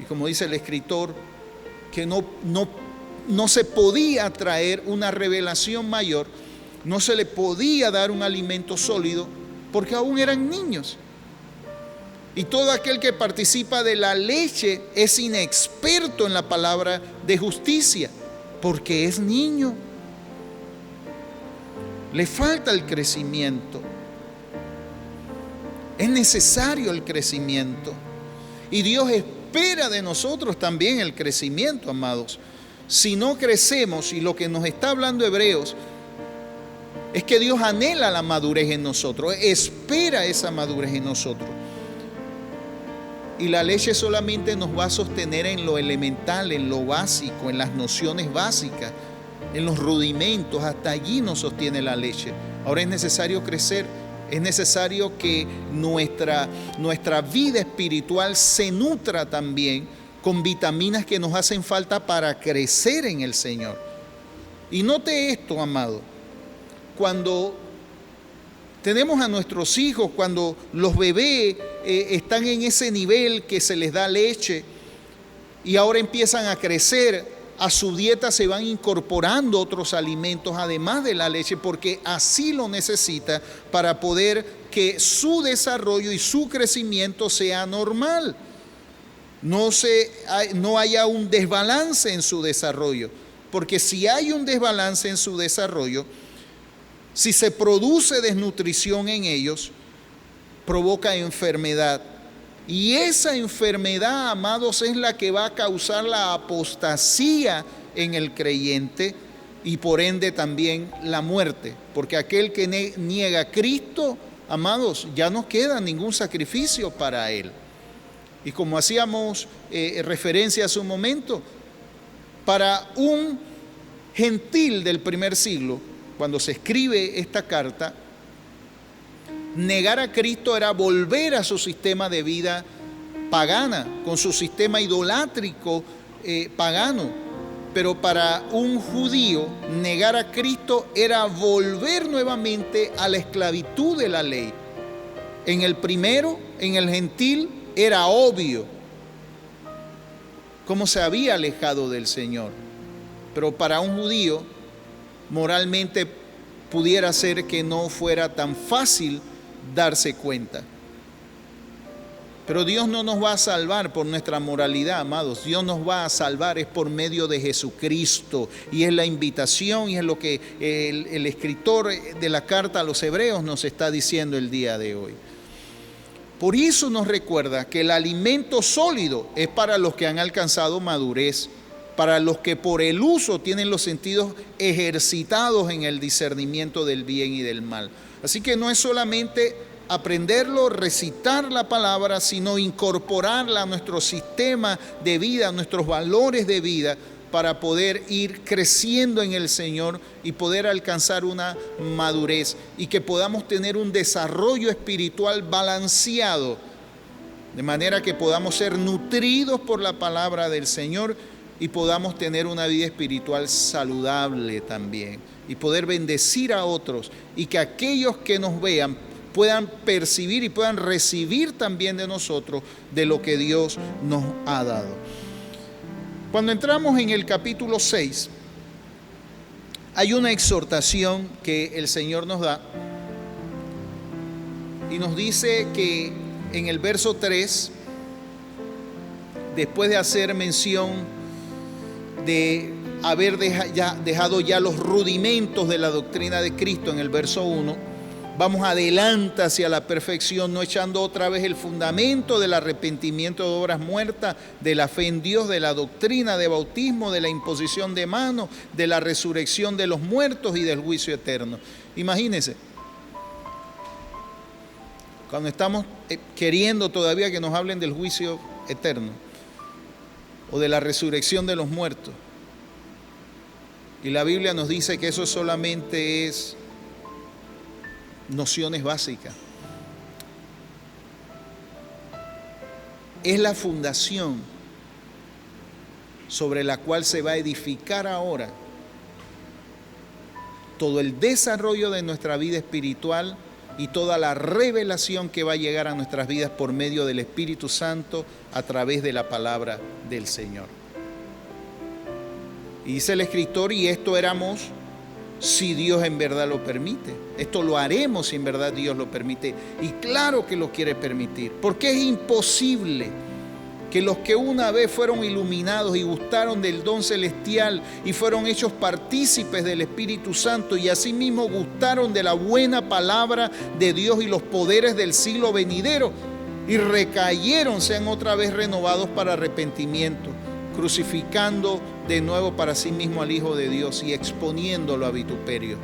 Y como dice el escritor, que no se podía traer una revelación mayor, no se le podía dar un alimento sólido, porque aún eran niños. Y todo aquel que participa de la leche es inexperto en la palabra de justicia, porque es niño. Le falta el crecimiento. Es necesario el crecimiento. Y Dios espera de nosotros también el crecimiento, amados. Si no crecemos, y lo que nos está hablando Hebreos, es que Dios anhela la madurez en nosotros, espera esa madurez en nosotros. Y la leche solamente nos va a sostener en lo elemental, en lo básico, en las nociones básicas, en los rudimentos. Hasta allí nos sostiene la leche. Ahora es necesario crecer, es necesario que nuestra vida espiritual se nutra también con vitaminas que nos hacen falta para crecer en el Señor. Y note esto, amado, cuando tenemos a nuestros hijos, cuando los bebés están en ese nivel que se les da leche y ahora empiezan a crecer, a su dieta se van incorporando otros alimentos además de la leche, porque así lo necesita para poder que su desarrollo y su crecimiento sea normal. No haya un desbalance en su desarrollo, porque si hay un desbalance en su desarrollo, si se produce desnutrición en ellos, provoca enfermedad. Y esa enfermedad, amados, es la que va a causar la apostasía en el creyente y por ende también la muerte. Porque aquel que niega a Cristo, amados, ya no queda ningún sacrificio para él. Y como hacíamos referencia hace un momento, para un gentil del primer siglo, cuando se escribe esta carta, negar a Cristo era volver a su sistema de vida pagana, con su sistema idolátrico pagano. Pero para un judío, negar a Cristo era volver nuevamente a la esclavitud de la ley. En el primero, en el gentil, era obvio cómo se había alejado del Señor. Pero para un judío, moralmente pudiera ser que no fuera tan fácil darse cuenta. Pero Dios no nos va a salvar por nuestra moralidad, amados. Dios nos va a salvar es por medio de Jesucristo. Y es la invitación y es lo que el escritor de la carta a los Hebreos nos está diciendo el día de hoy. Por eso nos recuerda que el alimento sólido es para los que han alcanzado madurez, para los que por el uso tienen los sentidos ejercitados en el discernimiento del bien y del mal. Así que no es solamente aprenderlo, recitar la palabra, sino incorporarla a nuestro sistema de vida, a nuestros valores de vida, para poder ir creciendo en el Señor y poder alcanzar una madurez y que podamos tener un desarrollo espiritual balanceado, de manera que podamos ser nutridos por la palabra del Señor y podamos tener una vida espiritual saludable también y poder bendecir a otros y que aquellos que nos vean puedan percibir y puedan recibir también de nosotros de lo que Dios nos ha dado. Cuando entramos en el capítulo 6, hay una exhortación que el Señor nos da y nos dice que en el verso 3, después de hacer mención de haber dejado ya los rudimentos de la doctrina de Cristo en el verso 1, vamos adelante hacia la perfección, no echando otra vez el fundamento del arrepentimiento de obras muertas, de la fe en Dios, de la doctrina de bautismo, de la imposición de manos, de la resurrección de los muertos y del juicio eterno. Imagínense, cuando estamos queriendo todavía que nos hablen del juicio eterno o de la resurrección de los muertos, y la Biblia nos dice que eso solamente es nociones básicas. Es la fundación sobre la cual se va a edificar ahora todo el desarrollo de nuestra vida espiritual y toda la revelación que va a llegar a nuestras vidas por medio del Espíritu Santo a través de la palabra del Señor. Y dice el escritor, y esto éramos si Dios en verdad lo permite. Esto lo haremos si en verdad Dios lo permite. Y claro que lo quiere permitir, porque es imposible que los que una vez fueron iluminados y gustaron del don celestial y fueron hechos partícipes del Espíritu Santo y asimismo gustaron de la buena palabra de Dios y los poderes del siglo venidero y recayeron, sean otra vez renovados para arrepentimiento, crucificando de nuevo para sí mismo al Hijo de Dios y exponiéndolo a vituperio.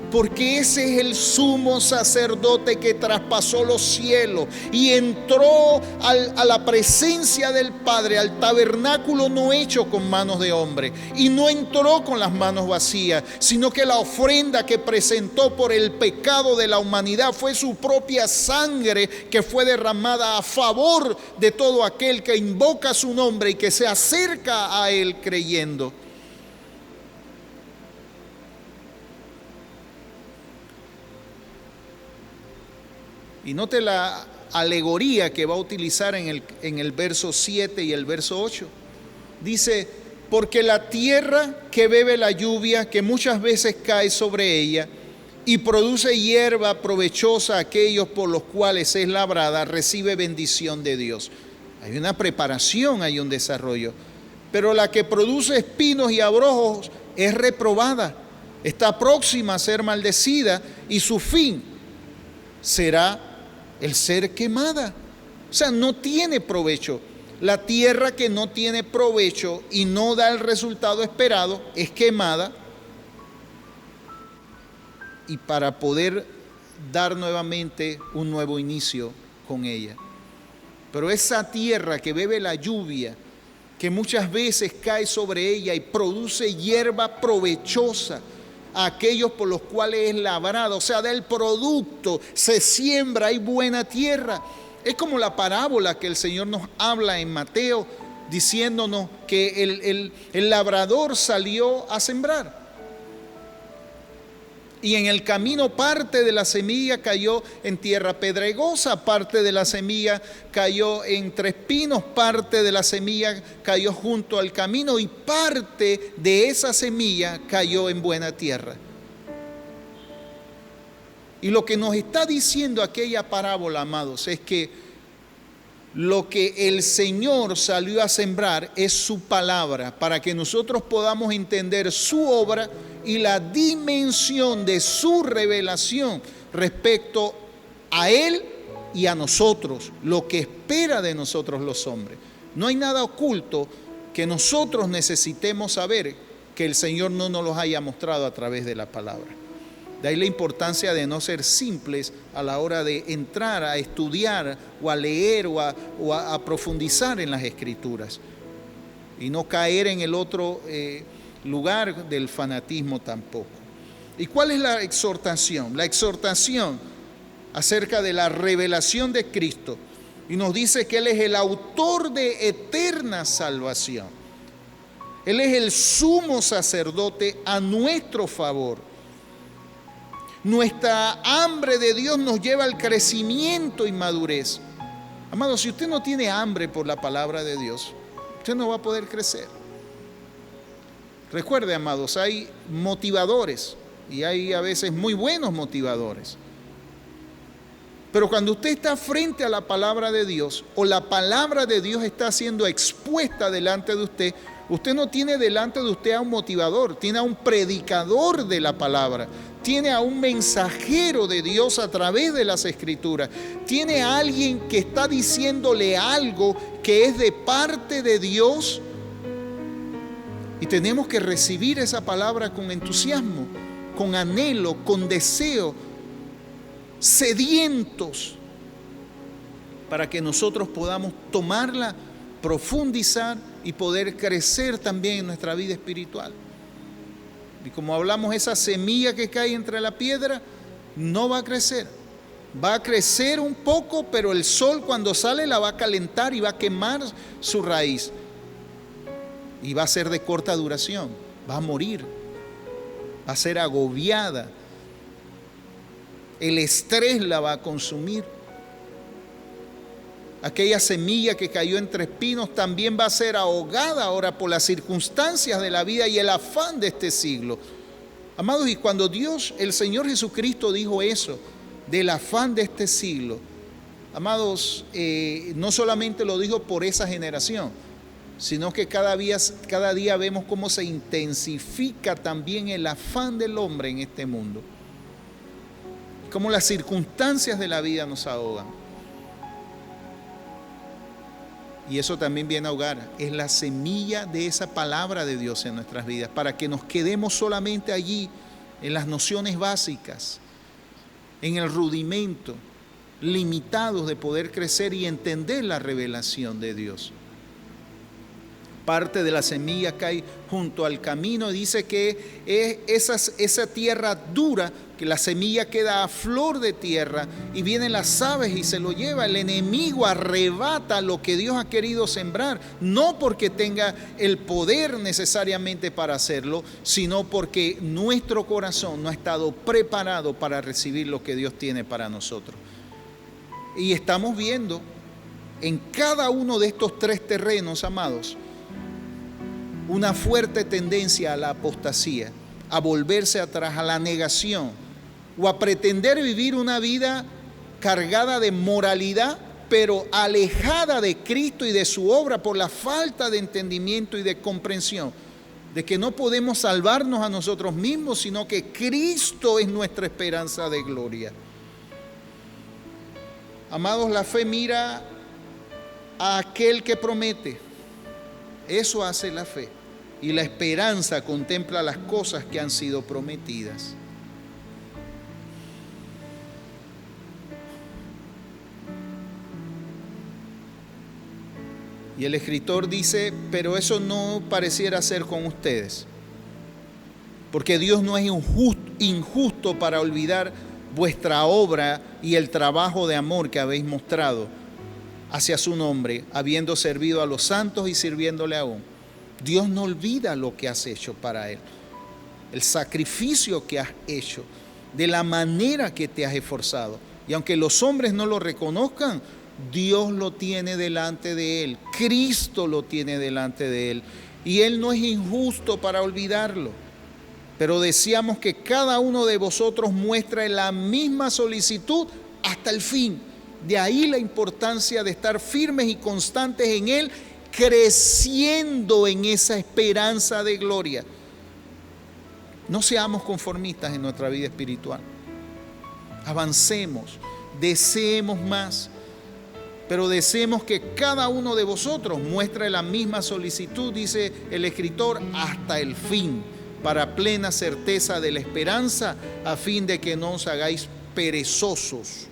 Porque ese es el sumo sacerdote que traspasó los cielos y entró a la presencia del Padre, al tabernáculo no hecho con manos de hombre. Y no entró con las manos vacías, sino que la ofrenda que presentó por el pecado de la humanidad fue su propia sangre que fue derramada a favor de todo aquel que invoca su nombre y que se acerca a él creyendo. Y note la alegoría que va a utilizar en el verso 7 y el verso 8. Dice, porque la tierra que bebe la lluvia, que muchas veces cae sobre ella, y produce hierba provechosa a aquellos por los cuales es labrada, recibe bendición de Dios. Hay una preparación, hay un desarrollo. Pero la que produce espinos y abrojos es reprobada, está próxima a ser maldecida, y su fin será el ser quemada. O sea, no tiene provecho. La tierra que no tiene provecho y no da el resultado esperado es quemada, y para poder dar nuevamente un nuevo inicio con ella. Pero esa tierra que bebe la lluvia, que muchas veces cae sobre ella y produce hierba provechosa a aquellos por los cuales es labrada, o sea, da el producto, se siembra, hay buena tierra. Es como la parábola que el Señor nos habla en Mateo, diciéndonos que el labrador salió a sembrar. Y en el camino parte de la semilla cayó en tierra pedregosa, parte de la semilla cayó entre espinos, parte de la semilla cayó junto al camino y parte de esa semilla cayó en buena tierra. Y lo que nos está diciendo aquella parábola, amados, es que lo que el Señor salió a sembrar es su palabra, para que nosotros podamos entender su obra y la dimensión de su revelación respecto a Él y a nosotros, lo que espera de nosotros los hombres. No hay nada oculto que nosotros necesitemos saber que el Señor no nos los haya mostrado a través de la palabra. De ahí la importancia de no ser simples a la hora de entrar a estudiar o a leer o a profundizar en las Escrituras, y no caer en el otro lugar del fanatismo tampoco. ¿Y cuál es la exhortación? La exhortación acerca de la revelación de Cristo, y nos dice que Él es el autor de eterna salvación. Él es el sumo sacerdote a nuestro favor. Nuestra hambre de Dios nos lleva al crecimiento y madurez. Amado, si usted no tiene hambre por la palabra de Dios, usted no va a poder crecer. Recuerde, amados, hay motivadores y hay a veces muy buenos motivadores. Pero cuando usted está frente a la palabra de Dios o la palabra de Dios está siendo expuesta delante de usted, usted no tiene delante de usted a un motivador, tiene a un predicador de la palabra, tiene a un mensajero de Dios a través de las Escrituras, tiene a alguien que está diciéndole algo que es de parte de Dios, y tenemos que recibir esa palabra con entusiasmo, con anhelo, con deseo, sedientos, para que nosotros podamos tomarla, profundizar y poder crecer también en nuestra vida espiritual. Y como hablamos, esa semilla que cae entre la piedra no va a crecer. Va a crecer un poco, pero el sol cuando sale la va a calentar y va a quemar su raíz. Y va a ser de corta duración, va a morir, va a ser agobiada. El estrés la va a consumir. Aquella semilla que cayó entre espinos también va a ser ahogada ahora por las circunstancias de la vida y el afán de este siglo. Amados, y cuando Dios, el Señor Jesucristo dijo eso, del afán de este siglo, amados, no solamente lo dijo por esa generación, sino que cada día vemos cómo se intensifica también el afán del hombre en este mundo. Cómo las circunstancias de la vida nos ahogan. Y eso también viene a ahogar. Es la semilla de esa palabra de Dios en nuestras vidas, para que nos quedemos solamente allí, en las nociones básicas, en el rudimento, limitados de poder crecer y entender la revelación de Dios. Parte de la semilla cae junto al camino, dice que es esa tierra dura, que la semilla queda a flor de tierra y vienen las aves y se lo lleva. El enemigo arrebata lo que Dios ha querido sembrar, no porque tenga el poder necesariamente para hacerlo, sino porque nuestro corazón no ha estado preparado para recibir lo que Dios tiene para nosotros. Y estamos viendo en cada uno de estos tres terrenos, amados, una fuerte tendencia a la apostasía, a volverse atrás, a la negación, o a pretender vivir una vida cargada de moralidad, pero alejada de Cristo y de su obra por la falta de entendimiento y de comprensión, de que no podemos salvarnos a nosotros mismos, sino que Cristo es nuestra esperanza de gloria. Amados, la fe mira a aquel que promete. Eso hace la fe. Y la esperanza contempla las cosas que han sido prometidas. Y el escritor dice, pero eso no pareciera ser con ustedes, porque Dios no es injusto para olvidar vuestra obra y el trabajo de amor que habéis mostrado hacia su nombre, habiendo servido a los santos y sirviéndole aún. Dios no olvida lo que has hecho para Él, el sacrificio que has hecho, de la manera que te has esforzado. Y aunque los hombres no lo reconozcan, Dios lo tiene delante de Él, Cristo lo tiene delante de Él, y Él no es injusto para olvidarlo. Pero deseamos que cada uno de vosotros muestre la misma solicitud hasta el fin. De ahí la importancia de estar firmes y constantes en Él, creciendo en esa esperanza de gloria. No seamos conformistas en nuestra vida espiritual. Avancemos, deseemos más, pero deseemos que cada uno de vosotros muestre la misma solicitud, dice el escritor, hasta el fin, para plena certeza de la esperanza, a fin de que no os hagáis perezosos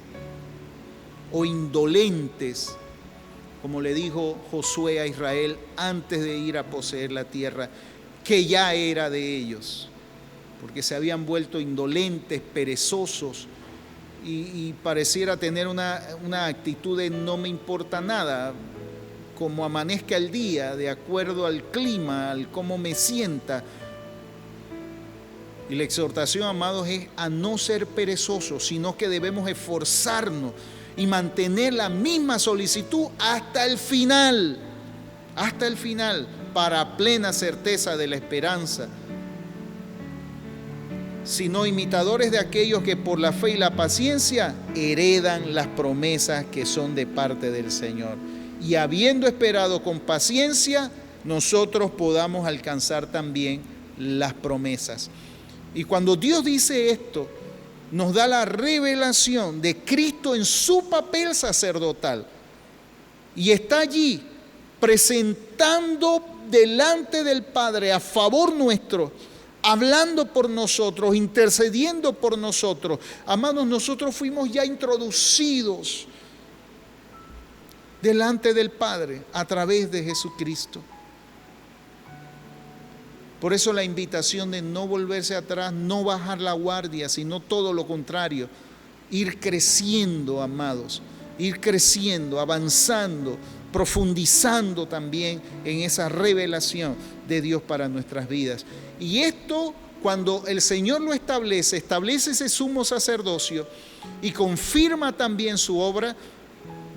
o indolentes, como le dijo Josué a Israel antes de ir a poseer la tierra que ya era de ellos, porque se habían vuelto indolentes, perezosos, y pareciera tener una actitud de no me importa nada, como amanezca el día, de acuerdo al clima, al cómo me sienta. Y la exhortación, amados, es a no ser perezosos, sino que debemos esforzarnos y mantener la misma solicitud hasta el final, para plena certeza de la esperanza, sino imitadores de aquellos que por la fe y la paciencia heredan las promesas que son de parte del Señor. Y habiendo esperado con paciencia, nosotros podamos alcanzar también las promesas. Y cuando Dios dice esto, nos da la revelación de Cristo en su papel sacerdotal. Y está allí presentando delante del Padre a favor nuestro, hablando por nosotros, intercediendo por nosotros. Amados, nosotros fuimos ya introducidos delante del Padre a través de Jesucristo. Por eso la invitación de no volverse atrás, no bajar la guardia, sino todo lo contrario, ir creciendo, amados, ir creciendo, avanzando, profundizando también en esa revelación de Dios para nuestras vidas. Y esto, cuando el Señor lo establece ese sumo sacerdocio y confirma también su obra,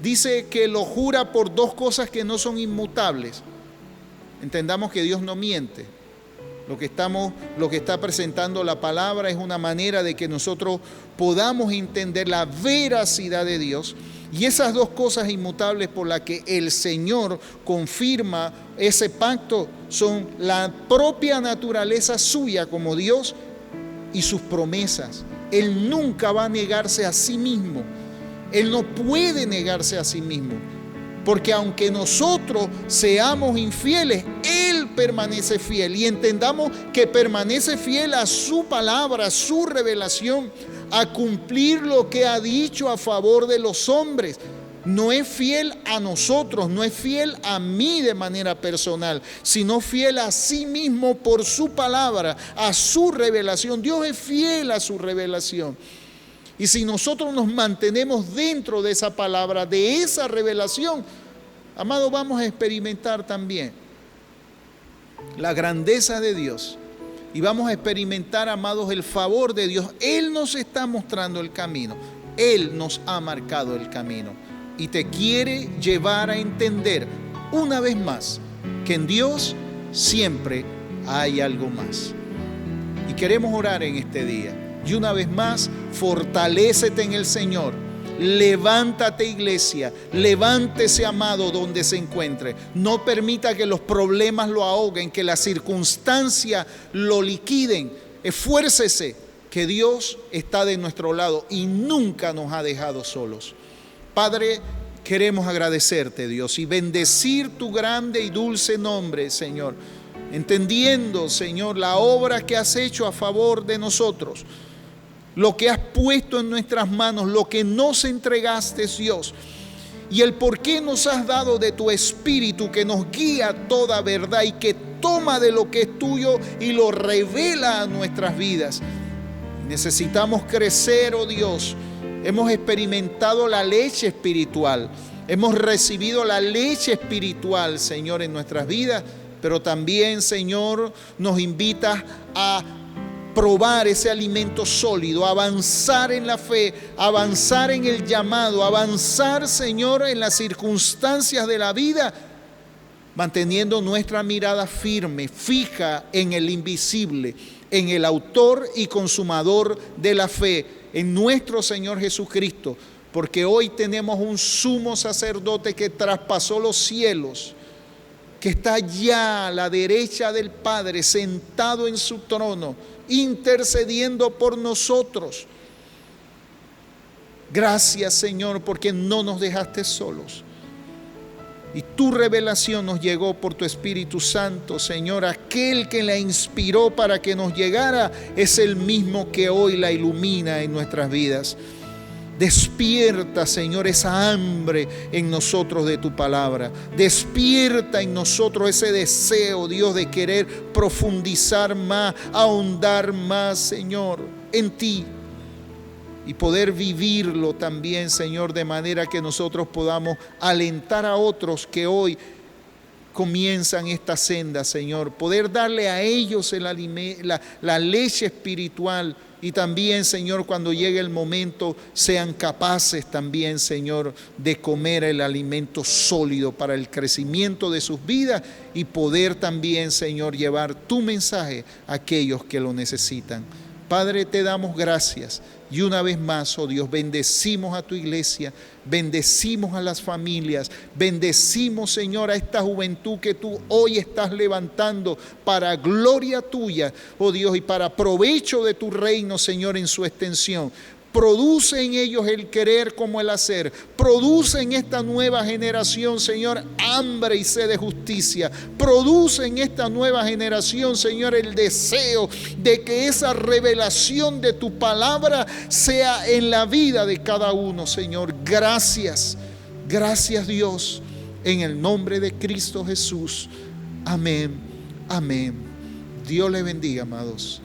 dice que lo jura por dos cosas que no son inmutables. Entendamos que Dios no miente. Lo que está presentando la palabra es una manera de que nosotros podamos entender la veracidad de Dios. Y esas dos cosas inmutables por las que el Señor confirma ese pacto son la propia naturaleza suya como Dios y sus promesas. Él nunca va a negarse a sí mismo. Él no puede negarse a sí mismo. Porque aunque nosotros seamos infieles, Él permanece fiel. Y entendamos que permanece fiel a su palabra, a su revelación, a cumplir lo que ha dicho a favor de los hombres. No es fiel a nosotros, no es fiel a mí de manera personal, sino fiel a sí mismo por su palabra, a su revelación. Dios es fiel a su revelación. Y si nosotros nos mantenemos dentro de esa palabra, de esa revelación, amados, vamos a experimentar también la grandeza de Dios. Y vamos a experimentar, amados, el favor de Dios. Él nos está mostrando el camino. Él nos ha marcado el camino. Y te quiere llevar a entender una vez más que en Dios siempre hay algo más. Y queremos orar en este día. Y una vez más, fortalécete en el Señor. Levántate, iglesia. Levántese, amado, donde se encuentre. No permita que los problemas lo ahoguen, que las circunstancias lo liquiden. Esfuércese, que Dios está de nuestro lado y nunca nos ha dejado solos. Padre, queremos agradecerte, Dios, y bendecir tu grande y dulce nombre, Señor. Entendiendo, Señor, la obra que has hecho a favor de nosotros. Lo que has puesto en nuestras manos, lo que nos entregaste, Dios, y el por qué nos has dado de tu Espíritu que nos guía a toda verdad y que toma de lo que es tuyo y lo revela a nuestras vidas. Necesitamos crecer, oh Dios. Hemos experimentado la leche espiritual, hemos recibido la leche espiritual, Señor, en nuestras vidas, pero también, Señor, nos invitas a probar ese alimento sólido, avanzar en la fe, avanzar en el llamado, avanzar, Señor, en las circunstancias de la vida, manteniendo nuestra mirada firme, fija en el invisible, en el autor y consumador de la fe, en nuestro Señor Jesucristo, porque hoy tenemos un sumo sacerdote que traspasó los cielos, que está allá a la derecha del Padre, sentado en su trono, intercediendo por nosotros. Gracias, Señor, porque no nos dejaste solos. Y tu revelación nos llegó por tu Espíritu Santo, Señor. Aquel que la inspiró para que nos llegara es el mismo que hoy la ilumina en nuestras vidas. Despierta, Señor, esa hambre en nosotros de tu palabra. Despierta en nosotros ese deseo, Dios, de querer profundizar más, ahondar más, Señor, en ti. Y poder vivirlo también, Señor, de manera que nosotros podamos alentar a otros que hoy comienzan esta senda, Señor. Poder darle a ellos la leche espiritual. Y también, Señor, cuando llegue el momento, sean capaces también, Señor, de comer el alimento sólido para el crecimiento de sus vidas y poder también, Señor, llevar tu mensaje a aquellos que lo necesitan. Padre, te damos gracias. Y una vez más, oh Dios, bendecimos a tu iglesia, bendecimos a las familias, bendecimos, Señor, a esta juventud que tú hoy estás levantando para gloria tuya, oh Dios, y para provecho de tu reino, Señor, en su extensión. Produce en ellos el querer como el hacer. Produce en esta nueva generación, Señor, hambre y sed de justicia. Produce en esta nueva generación, Señor, el deseo de que esa revelación de tu palabra sea en la vida de cada uno, Señor. Gracias, gracias, Dios, en el nombre de Cristo Jesús. Amén, amén. Dios les bendiga, amados.